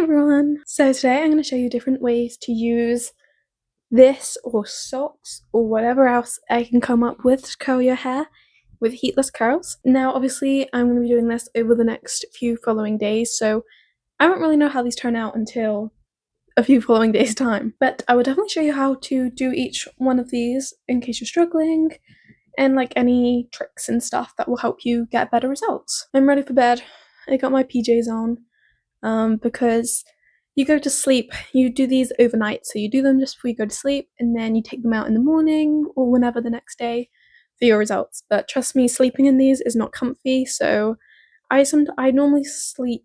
everyone! So today I'm going to show you different ways to use this or socks or whatever else I can come up with to curl your hair with heatless curls. Now obviously I'm going to be doing this over the next few following days, so I won't really know how these turn out until a few following days time. But I will definitely show you how to do each one of these in case you're struggling, and like any tricks and stuff that will help you get better results. I'm ready for bed. I got my PJs on. Because you go to sleep, you do these overnight, so you do them just before you go to sleep, and then you take them out in the morning or whenever the next day for your results. But trust me, sleeping in these is not comfy, so I normally sleep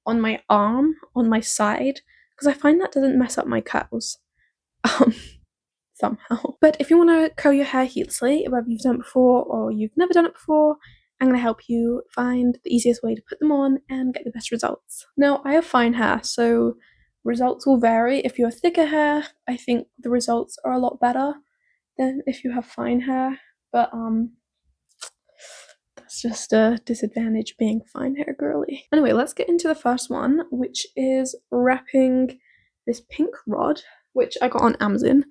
on my arm, on my side, because I find that doesn't mess up my curls. Somehow. But if you want to curl your hair heatlessly, whether you've done it before or you've never done it before, I'm going to help you find the easiest way to put them on and get the best results. Now, I have fine hair, so results will vary. If you have thicker hair, I think the results are a lot better than if you have fine hair, but that's just a disadvantage being fine hair girly. Anyway, let's get into the first one, which is wrapping this pink rod, which I got on Amazon,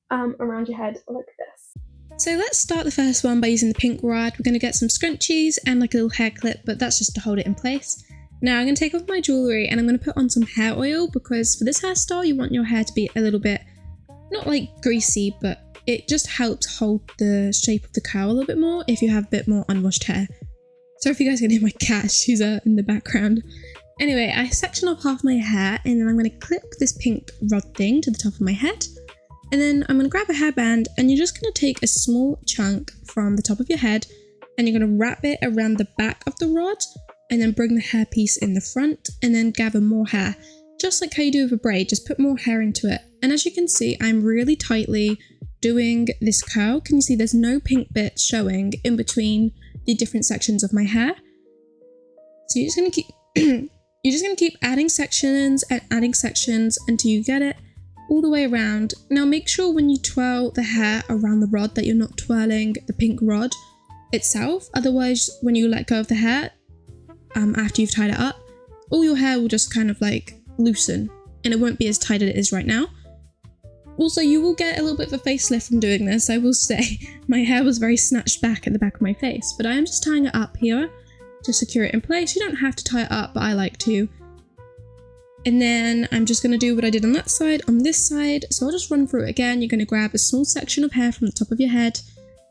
around your head like this. So let's start the first one by using the pink rod. We're going to get some scrunchies and like a little hair clip, but that's just to hold it in place. Now I'm going to take off my jewellery and I'm going to put on some hair oil, because for this hairstyle you want your hair to be a little bit, not like greasy, but it just helps hold the shape of the curl a little bit more if you have a bit more unwashed hair. Sorry if you guys can hear my cat, she's in the background. Anyway, I section off half my hair and then I'm going to clip this pink rod thing to the top of my head. And then I'm going to grab a hairband and you're just going to take a small chunk from the top of your head and you're going to wrap it around the back of the rod and then bring the hairpiece in the front and then gather more hair. Just like how you do with a braid, just put more hair into it. And as you can see, I'm really tightly doing this curl. Can you see there's no pink bits showing in between the different sections of my hair? So you're just going to keep adding sections and adding sections until you get it all the way around. Now make sure when you twirl the hair around the rod that you're not twirling the pink rod itself, otherwise when you let go of the hair after you've tied it up, all your hair will just kind of like loosen and it won't be as tight as it is right now. Also, you will get a little bit of a facelift from doing this, I will say. My hair was very snatched back at the back of my face, but I am just tying it up here to secure it in place. You don't have to tie it up, but I like to. And then I'm just going to do what I did on that side, on this side. So I'll just run through it again. You're going to grab a small section of hair from the top of your head.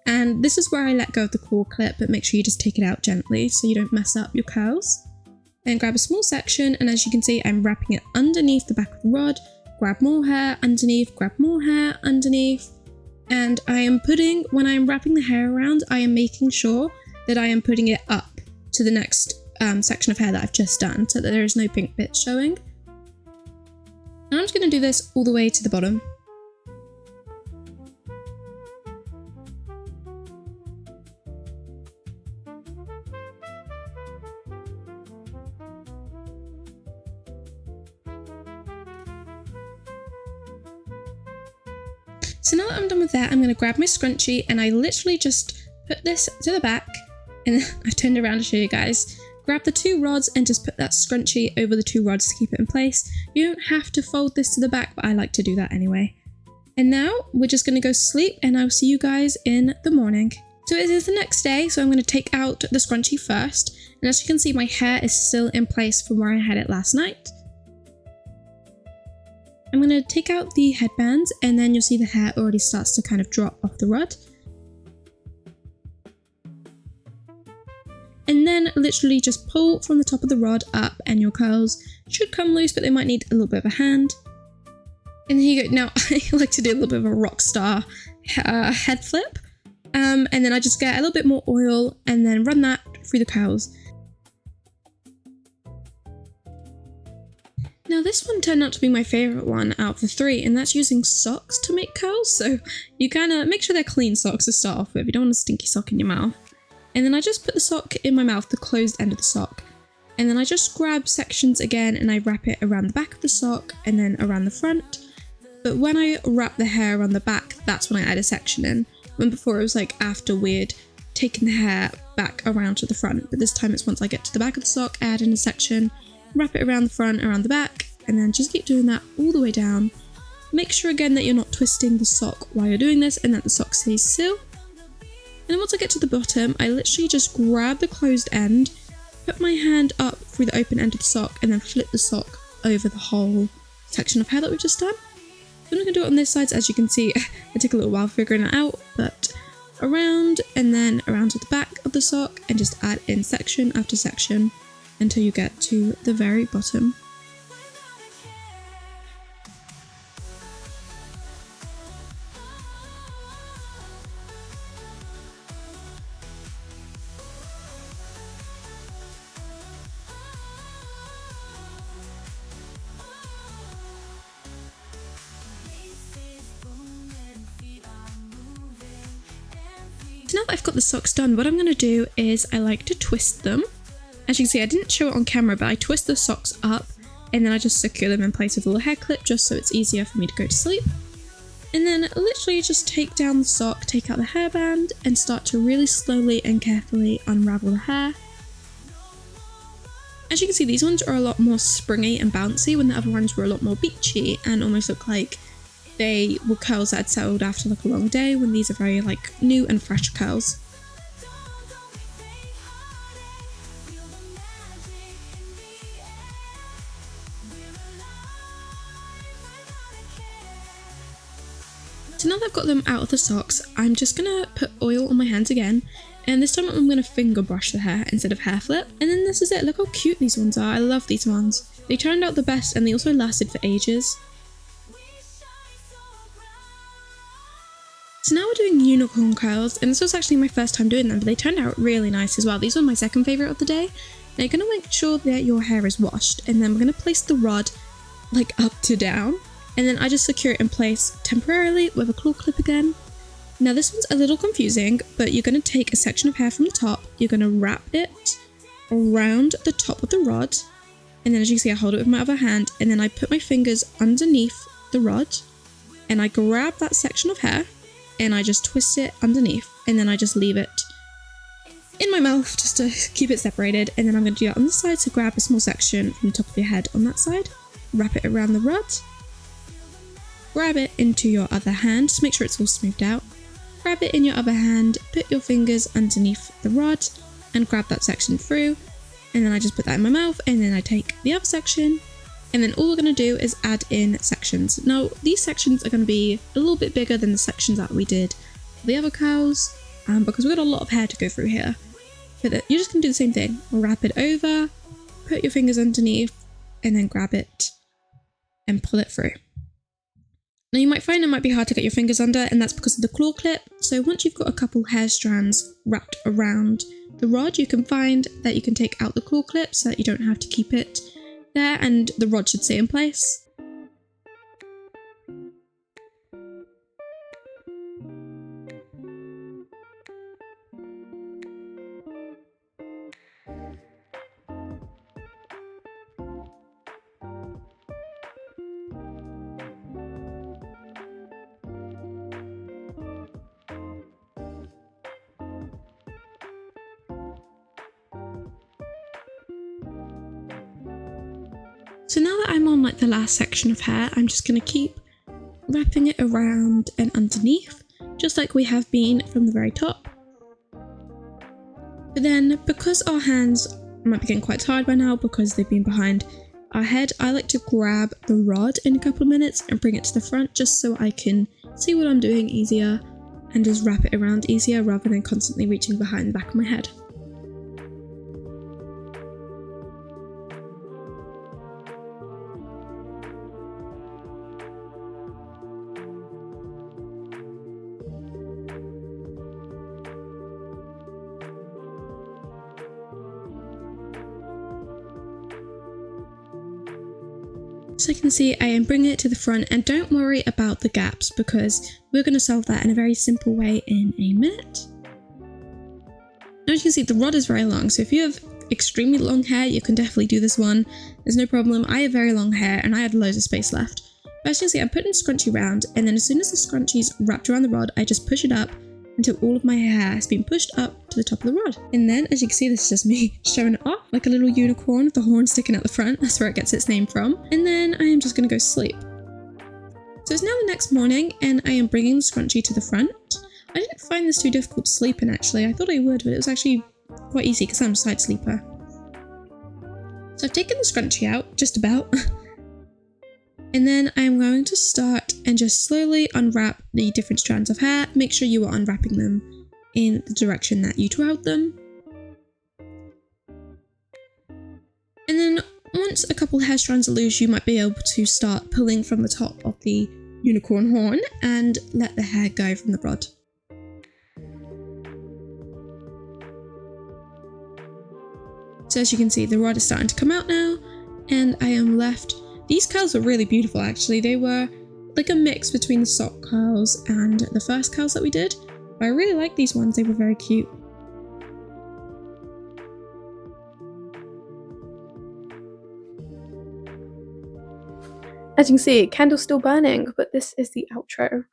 And this is where I let go of the claw clip, but make sure you just take it out gently so you don't mess up your curls. And grab a small section, and as you can see, I'm wrapping it underneath the back of the rod. Grab more hair underneath, grab more hair underneath. And I am putting, when I'm wrapping the hair around, I am making sure that I am putting it up to the next section of hair that I've just done, so that there is no pink bits showing. And I'm just going to do this all the way to the bottom. So now that I'm done with that, I'm going to grab my scrunchie and I literally just put this to the back, and I've turned around to show you guys. Grab the two rods and just put that scrunchie over the two rods to keep it in place. You don't have to fold this to the back, but I like to do that anyway. And now we're just going to go sleep and I'll see you guys in the morning. So it is the next day, so I'm going to take out the scrunchie first. And as you can see, my hair is still in place from where I had it last night. I'm going to take out the headbands and then you'll see the hair already starts to kind of drop off the rod. And then literally just pull from the top of the rod up and your curls should come loose, but they might need a little bit of a hand. And here you go. Now I like to do a little bit of a rock star head flip. And then I just get a little bit more oil and then run that through the curls. Now this one turned out to be my favourite one out of the three, and that's using socks to make curls. So you kind of make sure they're clean socks to start off with. You don't want a stinky sock in your mouth. And then I just put the sock in my mouth, the closed end of the sock. And then I just grab sections again and I wrap it around the back of the sock and then around the front. But when I wrap the hair around the back, that's when I add a section in. When before it was like after we'd taken the hair back around to the front. But this time it's once I get to the back of the sock, add in a section, wrap it around the front, around the back, and then just keep doing that all the way down. Make sure again that you're not twisting the sock while you're doing this and that the sock stays still. And then once I get to the bottom, I literally just grab the closed end, put my hand up through the open end of the sock, and then flip the sock over the whole section of hair that we've just done. I'm not going to do it on this side, so as you can see, it took a little while figuring it out, but around and then around to the back of the sock, and just add in section after section until you get to the very bottom. So now that I've got the socks done, what I'm going to do is I like to twist them. As you can see, I didn't show it on camera, but I twist the socks up and then I just secure them in place with a little hair clip just so it's easier for me to go to sleep. And then literally just take down the sock, take out the hairband, and start to really slowly and carefully unravel the hair. As you can see, these ones are a lot more springy and bouncy when the other ones were a lot more beachy and almost look like they were curls that had settled after like a long day, when these are very like new and fresh curls. So now that I've got them out of the socks, I'm just gonna put oil on my hands again, and this time I'm gonna finger brush the hair instead of hair flip. And then this is it. Look how cute these ones are. I love these ones. They turned out the best and they also lasted for ages. So now we're doing unicorn curls, and this was actually my first time doing them, but they turned out really nice as well. These are my second favourite of the day. Now you're going to make sure that your hair is washed, and then we're going to place the rod like up to down, and then I just secure it in place temporarily with a claw clip again. Now this one's a little confusing, but you're going to take a section of hair from the top, you're going to wrap it around the top of the rod, and then as you can see I hold it with my other hand, and then I put my fingers underneath the rod, and I grab that section of hair, and I just twist it underneath, and then I just leave it in my mouth just to keep it separated. And then I'm going to do that on the side, so grab a small section from the top of your head on that side, wrap it around the rod, grab it into your other hand, just make sure it's all smoothed out, grab it in your other hand, put your fingers underneath the rod, and grab that section through, and then I just put that in my mouth, and then I take the other section, and then all we're going to do is add in sections. Now these sections are going to be a little bit bigger than the sections that we did for the other curls, because we've got a lot of hair to go through here. But you're just going to do the same thing. Wrap it over, put your fingers underneath, and then grab it and pull it through. Now you might find it might be hard to get your fingers under, and that's because of the claw clip. So once you've got a couple hair strands wrapped around the rod, you can find that you can take out the claw clip so that you don't have to keep it there, and the rod should stay in place. So now that I'm on like the last section of hair, I'm just going to keep wrapping it around and underneath, just like we have been from the very top. But then, because our hands might be getting quite tired by now because they've been behind our head, I like to grab the rod in a couple of minutes and bring it to the front just so I can see what I'm doing easier and just wrap it around easier rather than constantly reaching behind the back of my head. So you can see I am bringing it to the front, and don't worry about the gaps because we're going to solve that in a very simple way in a minute. Now as you can see, the rod is very long, so if you have extremely long hair you can definitely do this one. There's no problem. I have very long hair and I had loads of space left. But as you can see, I'm putting a scrunchie around, and then as soon as the scrunchie's wrapped around the rod, I just push it up until all of my hair has been pushed up to the top of the rod. And then, as you can see, this is just me showing it off like a little unicorn with the horn sticking out the front. That's where it gets its name from. And then I am just going to go sleep. So it's now the next morning and I am bringing the scrunchie to the front. I didn't find this too difficult to sleep in actually. I thought I would, but it was actually quite easy because I'm a side sleeper. So I've taken the scrunchie out, just about. And then I'm going to start and just slowly unwrap the different strands of hair. Make sure you are unwrapping them in the direction that you twirled them. And then once a couple hair strands are loose, you might be able to start pulling from the top of the unicorn horn and let the hair go from the rod. So as you can see, the rod is starting to come out now, and I am left. These curls were really beautiful actually. They were like a mix between the sock curls and the first curls that we did. But I really like these ones, they were very cute. As you can see, candle's still burning, but this is the outro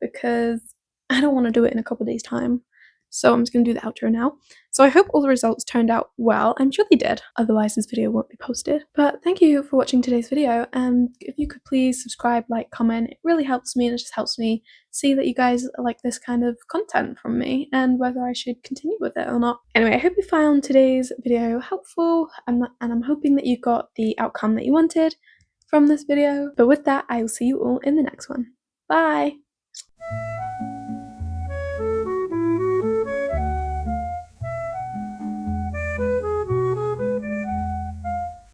because I don't want to do it in a couple days time. So I'm just going to do the outro now. So I hope all the results turned out well. I'm sure they did, otherwise this video won't be posted. But thank you for watching today's video, and if you could please subscribe, like, comment, it really helps me and it just helps me see that you guys like this kind of content from me and whether I should continue with it or not. Anyway, I hope you found today's video helpful and I'm hoping that you got the outcome that you wanted from this video. But with that, I will see you all in the next one. Bye!